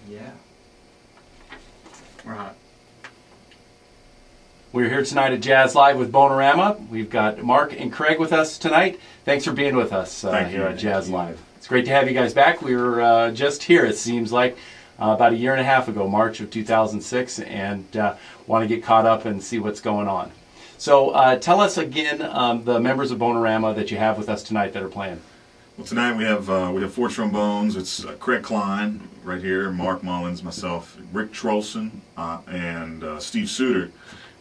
Yeah. We're hot. We're here tonight at Jazz Live with Bonerama. We've got Mark and Craig with us tonight. Thanks for being with us here at Jazz Live. It's great to have you guys back. We were just here, it seems like, about a year and a half ago, March of 2006, and want to get caught up and see what's going on. So tell us again the members of Bonerama that you have with us tonight that are playing. Well, tonight we have 4 trombones. It's Craig Kline right here, Mark Mullins, myself, Rick Trolson, and Steve Suter.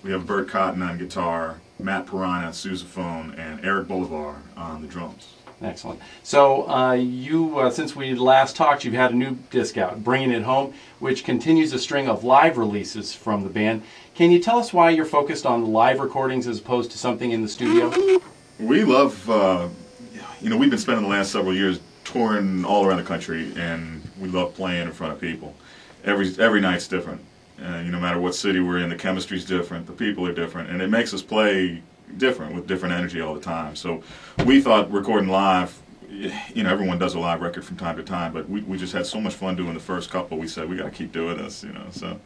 We have Bert Cotton on guitar, Matt Perrine on sousaphone, and Eric Bolivar on the drums. Excellent. So you, since we last talked, you've had a new disc out, Bringing It Home, which continues a string of live releases from the band. Can you tell us why you're focused on live recordings as opposed to something in the studio? We love, you know, we've been spending the last several years touring all around the country, and we love playing in front of people. Every night's different. No matter what city we're in, the chemistry's different, the people are different, and it makes us play different with different energy all the time. So we thought recording live, you know, everyone does a live record from time to time, but we just had so much fun doing the first couple. We said we got to keep doing this, you know. So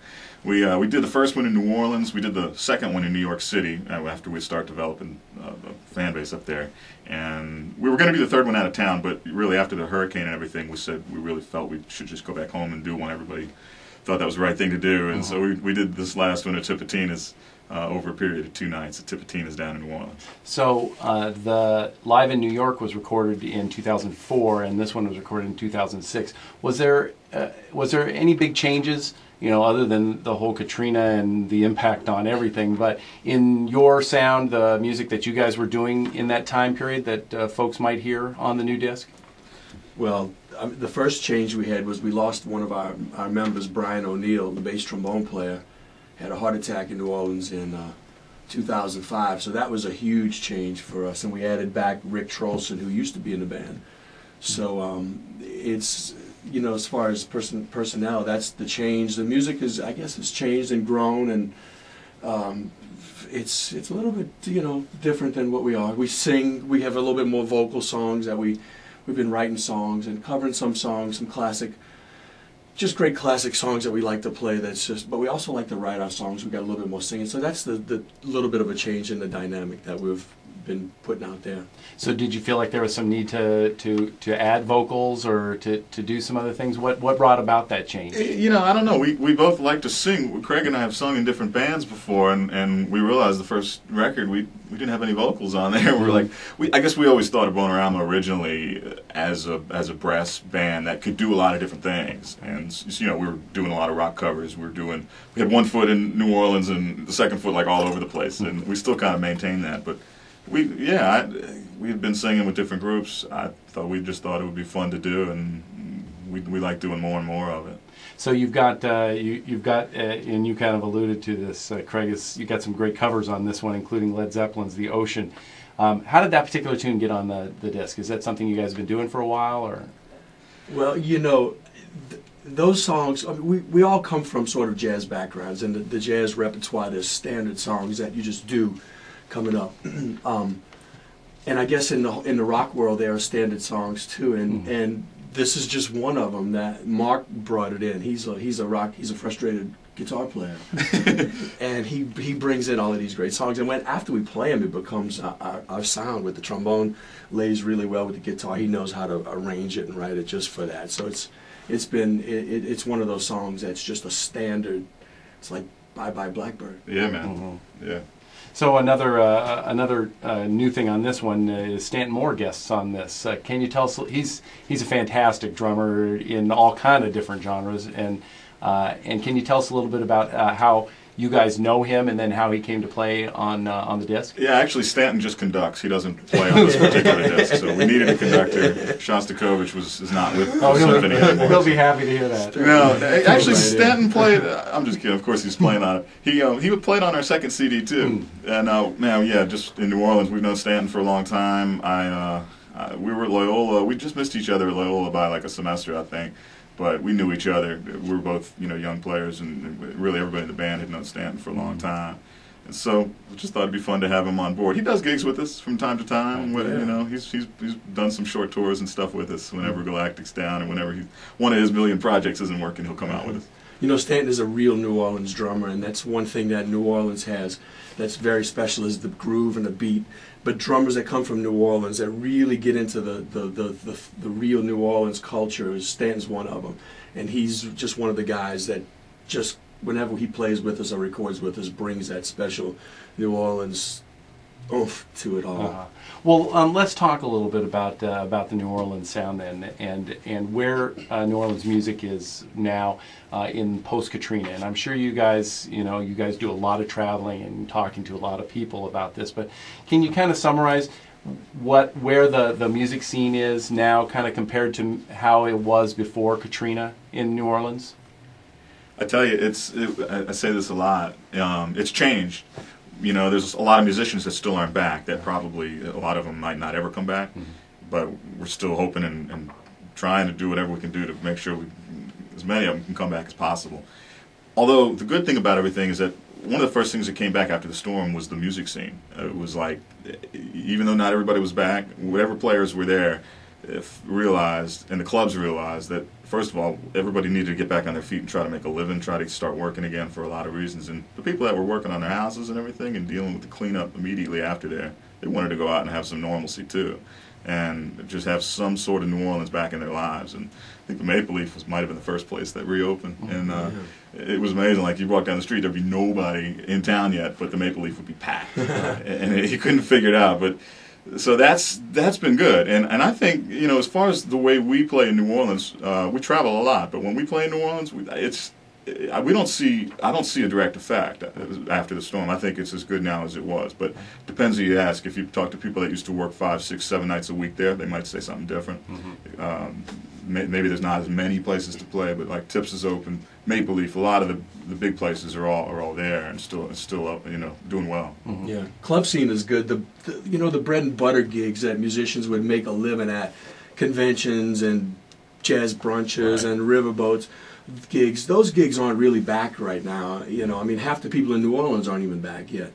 we did the first one in New Orleans. We did the second one in New York City after we start developing a fan base up there, and we were going to do the third one out of town, but really after the hurricane and everything, we said we really felt we should just go back home and do one. Everybody thought that was the right thing to do, and so we did this last one at Tipitina's over a period of 2 nights at Tipitina's down in New Orleans. So the Live in New York was recorded in 2004, and this one was recorded in 2006. Was there any big changes, you know, other than the whole Katrina and the impact on everything, but in your sound, the music that you guys were doing in that time period that folks might hear on the new disc? Well, the first change we had was we lost one of our members, Brian O'Neill, the bass trombone player, had a heart attack in New Orleans in 2005. So that was a huge change for us, and we added back Rick Trolson, who used to be in the band. So it's, you know, as far as personnel, that's the change. The music is, I guess, has changed and grown, and it's a little bit, you know, different than what we are. We sing. We have a little bit more vocal songs that we've been writing songs and covering some songs, some classic, just great classic songs that we like to play. That's just, but we also like to write our songs. We got a little bit more singing, so that's the little bit of a change in the dynamic that we've been putting out there. So did you feel like there was some need to add vocals or to do some other things? What brought about that change? You know, I don't know. We both like to sing. Craig and I have sung in different bands before, and we realized the first record we didn't have any vocals on there. We're like, I guess we always thought of Bonerama originally as a brass band that could do a lot of different things. And you know, we were doing a lot of rock covers. We had one foot in New Orleans and the second foot like all over the place, and we still kind of maintain that. But we had been singing with different groups. We just thought it would be fun to do, and we like doing more and more of it. So you've got and you kind of alluded to this, Craig. You got some great covers on this one, including Led Zeppelin's "The Ocean." How did that particular tune get on the disc? Is that something you guys have been doing for a while, or? Well, you know, those songs, I mean, we all come from sort of jazz backgrounds, and the jazz repertoire, there's standard songs that you just do coming up. And I guess in the rock world there are standard songs too, and this is just one of them that Mark brought it in. He's a frustrated guitar player, and he brings in all of these great songs. And after we play them, it becomes our sound. With the trombone lays really well with the guitar. He knows how to arrange it and write it just for that. So it's one of those songs that's just a standard. It's like Bye Bye Blackbird. Yeah, man. Yeah. So another new thing on this one is Stanton Moore guests on this. Can you tell us? He's a fantastic drummer in all kind of different genres, and can you tell us a little bit about how you guys know him and then how he came to play on the disc? Yeah, actually Stanton just conducts. He doesn't play on this particular disc, so we needed a conductor. Shostakovich is not with the symphony anymore. He'll be happy to hear that. No, actually Stanton played, I'm just kidding, of course he's playing on it. He played on our second CD too. And man, yeah, just in New Orleans, we've known Stanton for a long time. We were at Loyola. We just missed each other at Loyola by like a semester, I think. But we knew each other. We were both, you know, young players, and really everybody in the band had known Stanton for a long time. And so we just thought it'd be fun to have him on board. He does gigs with us from time to time. Yeah. You know, he's done some short tours and stuff with us whenever Galactic's down, and whenever one of his million projects isn't working, he'll come out with us. You know, Stanton is a real New Orleans drummer, and that's one thing that New Orleans has that's very special is the groove and the beat. But drummers that come from New Orleans that really get into the real New Orleans culture, Stanton's one of them. And he's just one of the guys that just, whenever he plays with us or records with us, brings that special New Orleans oomph to it all. Well, let's talk a little bit about the New Orleans sound then, and where New Orleans music is now in post-Katrina. And I'm sure you guys do a lot of traveling and talking to a lot of people about this. But can you kind of summarize where the music scene is now, kind of compared to how it was before Katrina in New Orleans? I tell you, I say this a lot. It's changed. You know, there's a lot of musicians that still aren't back, that probably, a lot of them might not ever come back, but we're still hoping and trying to do whatever we can do to make sure as many of them can come back as possible. Although, the good thing about everything is that one of the first things that came back after the storm was the music scene. It was like, even though not everybody was back, whatever players were there realized, and the clubs realized, that first of all, everybody needed to get back on their feet and try to make a living, try to start working again for a lot of reasons. And the people that were working on their houses and everything and dealing with the cleanup immediately after there, they wanted to go out and have some normalcy too, and just have some sort of New Orleans back in their lives. And I think the Maple Leaf might have been the first place that reopened. And it was amazing. Like, you walk down the street, there'd be nobody in town yet, but the Maple Leaf would be packed. And you couldn't figure it out. But so that's been good, and I think, you know, as far as the way we play in New Orleans, we travel a lot, but when we play in New Orleans, I don't see a direct effect after the storm. I think it's as good now as it was, but depends who you ask. If you talk to people that used to work 5, 6, 7 nights a week there, they might say something different. Maybe there's not as many places to play, but like Tips is open, Maple Leaf, a lot of the big places are all there and still up, you know, doing well. Yeah, club scene is good. The bread and butter gigs that musicians would make a living at, conventions and jazz brunches and riverboats gigs. Those gigs aren't really back right now. You know, I mean, half the people in New Orleans aren't even back yet.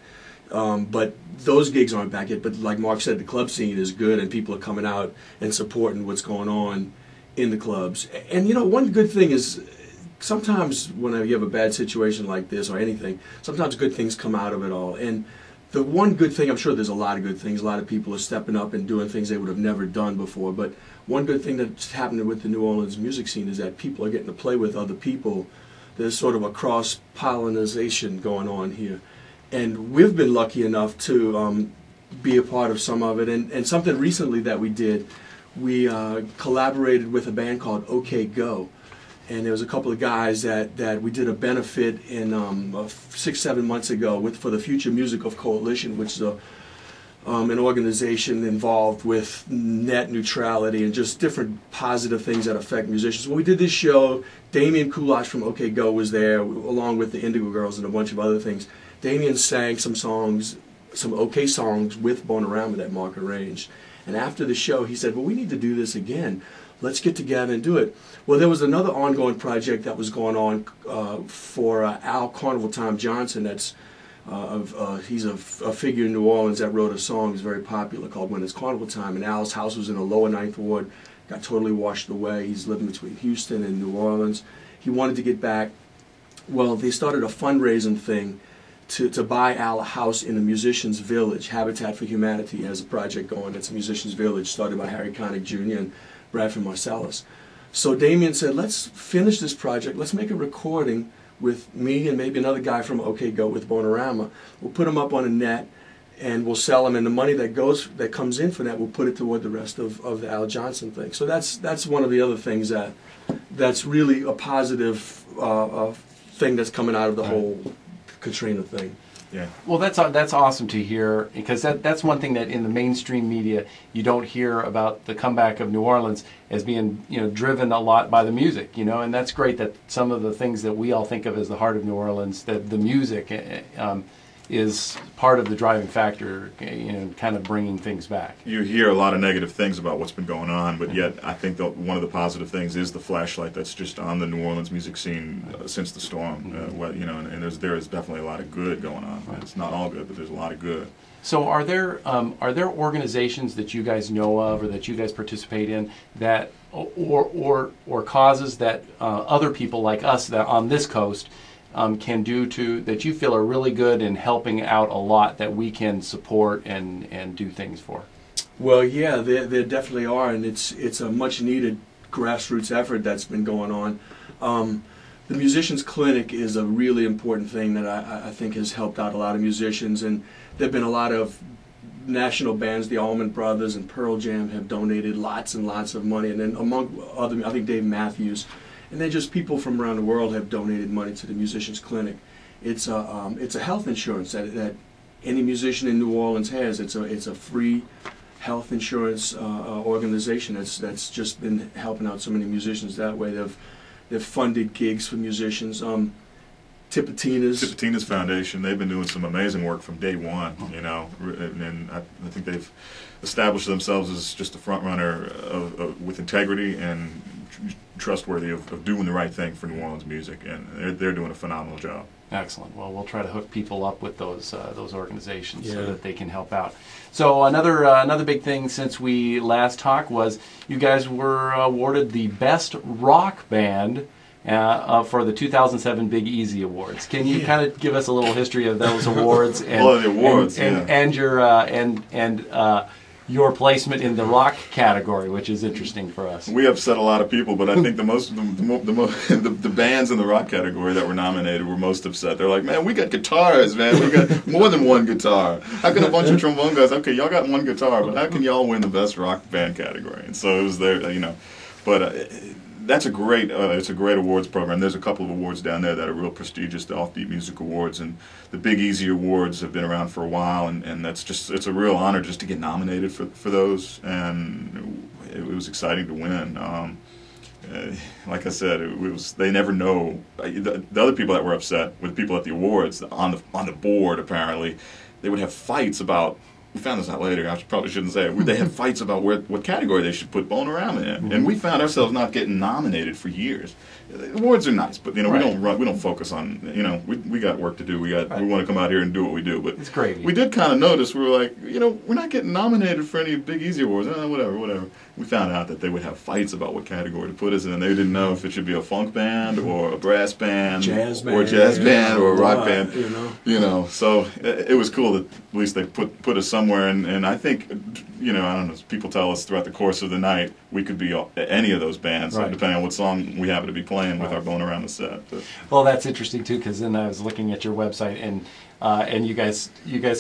But those gigs aren't back yet. But like Mark said, the club scene is good, and people are coming out and supporting what's going on in the clubs. And you know, one good thing is, sometimes when you have a bad situation like this or anything, sometimes good things come out of it all. And the one good thing, I'm sure there's a lot of good things, a lot of people are stepping up and doing things they would have never done before, but one good thing that's happening with the New Orleans music scene is that people are getting to play with other people. There's sort of a cross-pollination going on here. And we've been lucky enough to be a part of some of it. And something recently that we did, we collaborated with a band called OK Go. And there was a couple of guys that we did a benefit in 6-7 months ago for the Future Musical Coalition, which is an organization involved with net neutrality and just different positive things that affect musicians. When we did this show, Damian Kulach from OK Go was there, along with the Indigo Girls and a bunch of other things. Damian sang some songs, some OK songs with Bonerama that Mark arranged. And after the show, he said, well, we need to do this again. Let's get together and do it. Well, there was another ongoing project that was going on for Al Carnival Tom Johnson. That's he's a figure in New Orleans that wrote a song that's very popular called When It's Carnival Time. And Al's house was in the lower 9th Ward, got totally washed away. He's living between Houston and New Orleans. He wanted to get back. Well, they started a fundraising thing to buy Al a house in a musician's village. Habitat for Humanity has a project going. It's a musician's village started by Harry Connick Jr. and Bradford Marcellus. So Damian said, let's finish this project. Let's make a recording with me and maybe another guy from OK Go with Bonerama. We'll put them up on a net and we'll sell them, and the money that comes in for that, we'll put it toward the rest of the Al Johnson thing. So that's one of the other things that's really a positive thing that's coming out of the whole Katrina thing. Yeah. Well, that's awesome to hear, because that's one thing that in the mainstream media you don't hear about the comeback of New Orleans as being, you know, driven a lot by the music, you know, and that's great that some of the things that we all think of as the heart of New Orleans, that the music is part of the driving factor, you know, kind of bringing things back. You hear a lot of negative things about what's been going on, but yet I think that one of the positive things is the flashlight that's just on the New Orleans music scene since the storm. You know, and there is definitely a lot of good going on. Right. It's not all good, but there's a lot of good. So are there organizations that you guys know of or that you guys participate in that or causes that other people like us that on this coast can do to that you feel are really good in helping out a lot that we can support and do things for? Well, yeah, there definitely are, and it's a much needed grassroots effort that's been going on. The Musicians Clinic is a really important thing that I think has helped out a lot of musicians, and there have been a lot of national bands, the Allman Brothers and Pearl Jam, have donated lots and lots of money, and then among other, I think Dave Matthews, and then just people from around the world have donated money to the Musicians Clinic. It's a health insurance that any musician in New Orleans has. It's a free health insurance organization that's just been helping out so many musicians that way. They've funded gigs for musicians. Tipitina's Foundation, they've been doing some amazing work from day one, you know, and I think they've established themselves as just a front runner with integrity and trustworthy of doing the right thing for New Orleans music, and they're doing a phenomenal job. Excellent. Well, we'll try to hook people up with those organizations so that they can help out. So another big thing since we last talked was you guys were awarded the Best Rock Band for the 2007 Big Easy Awards. Can you kind of give us a little history of those awards and the awards, and your placement in the rock category, which is interesting for us? We upset a lot of people, but I think the bands in the rock category that were nominated were most upset. They're like, man, we got guitars, man. We got more than one guitar. How can a bunch of trombone guys? Okay, y'all got one guitar, but how can y'all win the Best Rock Band category? And so it was there, you know, but. That's a great. It's a great awards program. There's a couple of awards down there that are real prestigious, the Offbeat Music Awards, and the Big Easy Awards have been around for a while, and it's a real honor just to get nominated for those, and it was exciting to win. Like I said, they never know. The other people that were upset were the people at the awards on the board. Apparently, they would have fights about. We found this out later. I probably shouldn't say it. They had fights about what category they should put Bonerama in, and we found ourselves not getting nominated for years. The awards are nice, but you know we don't focus on, you know, we got work to do. We want to come out here and do what we do. But it's great. We did kind of notice, we were like, you know, we're not getting nominated for any Big Easy Awards. Whatever. We found out that they would have fights about what category to put us in, and they didn't know if it should be a funk band or a brass band, or a jazz band or a rock band. You know, so it was cool that at least they put us somewhere, and I think, you know, I don't know, people tell us throughout the course of the night we could be any of those bands, depending on what song we happen to be playing with our Bonerama set. But. Well, that's interesting too, because then I was looking at your website, and you guys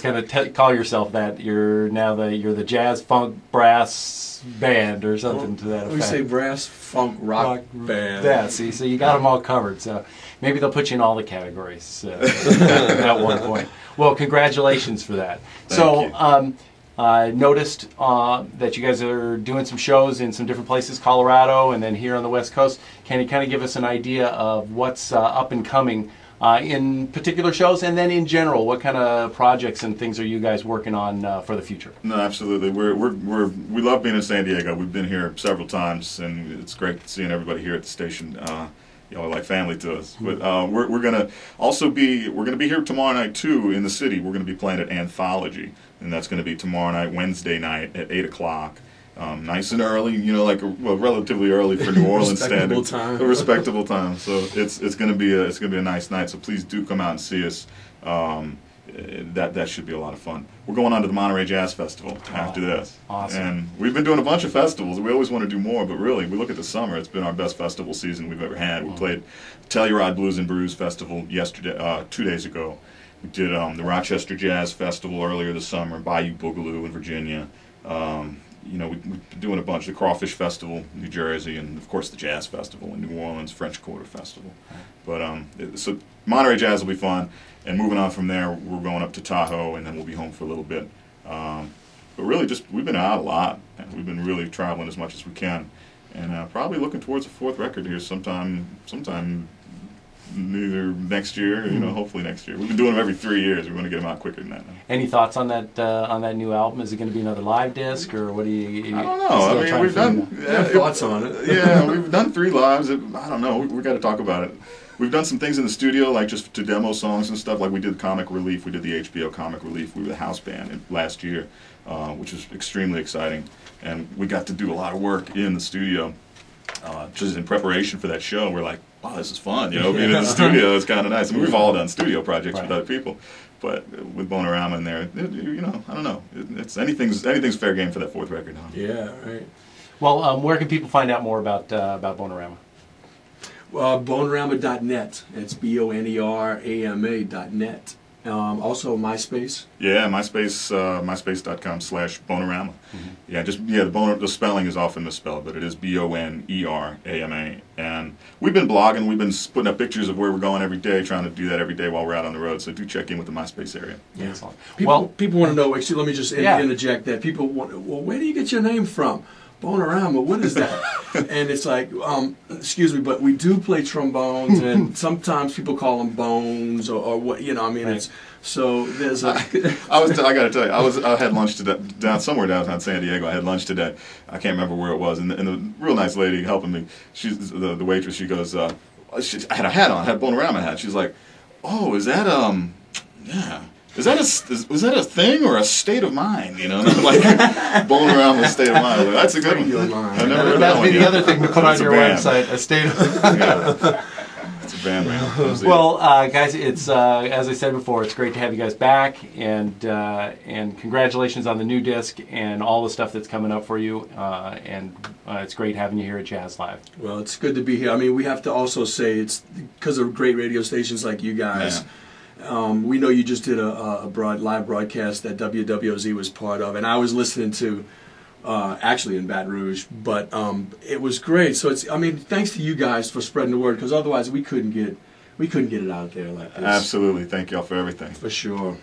kind of call yourself that. You're the jazz funk brass band or something to that effect. We say brass funk rock band. Yeah, see, so you got them all covered. So maybe they'll put you in all the categories at one point. Well, congratulations for that. Thank you. I noticed that you guys are doing some shows in some different places, Colorado and then here on the West Coast. Can you kind of give us an idea of what's up and coming in particular shows, and then in general, what kind of projects and things are you guys working on for the future? No, absolutely. We love being in San Diego. We've been here several times, and it's great seeing everybody here at the station. Y'all are like family to us. But we're gonna be here tomorrow night too in the city. We're gonna be playing at Anthology, and that's gonna be tomorrow night, Wednesday night at 8 o'clock. Nice and early, you know, relatively early for New Orleans standards. A respectable time. So it's gonna be a nice night. So please do come out and see us. That should be a lot of fun. We're going on to the Monterey Jazz Festival after this. Awesome. And we've been doing a bunch of festivals. We always want to do more, but really, we look at the summer. It's been our best festival season we've ever had. We played Telluride Blues and Brews Festival 2 days ago. We did the Rochester Jazz Festival earlier this summer, Bayou Boogaloo in Virginia. You know, we've been doing a bunch. The Crawfish Festival in New Jersey, and of course the Jazz Festival in New Orleans, French Quarter Festival. But so Monterey Jazz will be fun, and moving on from there, we're going up to Tahoe, and then we'll be home for a little bit. But really, we've been out a lot, and we've been really traveling as much as we can, and probably looking towards a fourth record here sometime either next year, hopefully next year. We've been doing them every 3 years. We want to get them out quicker than that now. Any thoughts on that new album? Is it going to be another live disc, or what do you? I don't know. I mean, we've done thoughts on it. Yeah, we've done 3 lives. I don't know. We got to talk about it. We've done some things in the studio, like just to demo songs and stuff. Like we did Comic Relief. We did the HBO Comic Relief. We were the house band last year, which was extremely exciting. And we got to do a lot of work in the studio, just in preparation for that show. We're like, wow, this is fun. Being in the studio is kind of nice. I mean, we've all done studio projects with other people, but with Bonerama in there, I don't know. It's anything's fair game for that 4th record. Huh? Yeah, right. Well, where can people find out more about Bonerama? Bonerama.net. It's BONERAMA.net. Also MySpace. Yeah, MySpace.com/Bonerama. The spelling is often misspelled, but it is BONERAMA. And we've been blogging, we've been putting up pictures of where we're going every day, trying to do that every day while we're out on the road. So do check in with the MySpace area. Yeah. People want to know. Actually, let me just interject that. People want. Well, where do you get your name from? Bonerama, what is that? And it's like, excuse me, but we do play trombones, and sometimes people call them bones, or what, it's, so there's a... I got to tell you, I had lunch today, somewhere downtown San Diego. I had lunch today. I can't remember where it was, and the real nice lady helping me, she's the waitress, she goes, I had a hat on, I had a Bonerama hat. She's like, oh, is that, yeah. Was that a thing or a state of mind? And I'm like, Bonerama state of mind. Like, that's a good one. I've never heard That'd be the yet. other thing to put on your website, a state of Yeah. It's a band, man. Well, guys, it's as I said before, it's great to have you guys back, and congratulations on the new disc and all the stuff that's coming up for you. And it's great having you here at Jazz Live. Well, it's good to be here. I mean, we have to also say it's because of great radio stations like you guys. Yeah. We know you just did a live broadcast that WWOZ was part of, and I was listening to actually in Baton Rouge, but it was great. So thanks to you guys for spreading the word, because otherwise we couldn't get it out there like this. Absolutely. Thank y'all for everything. For sure.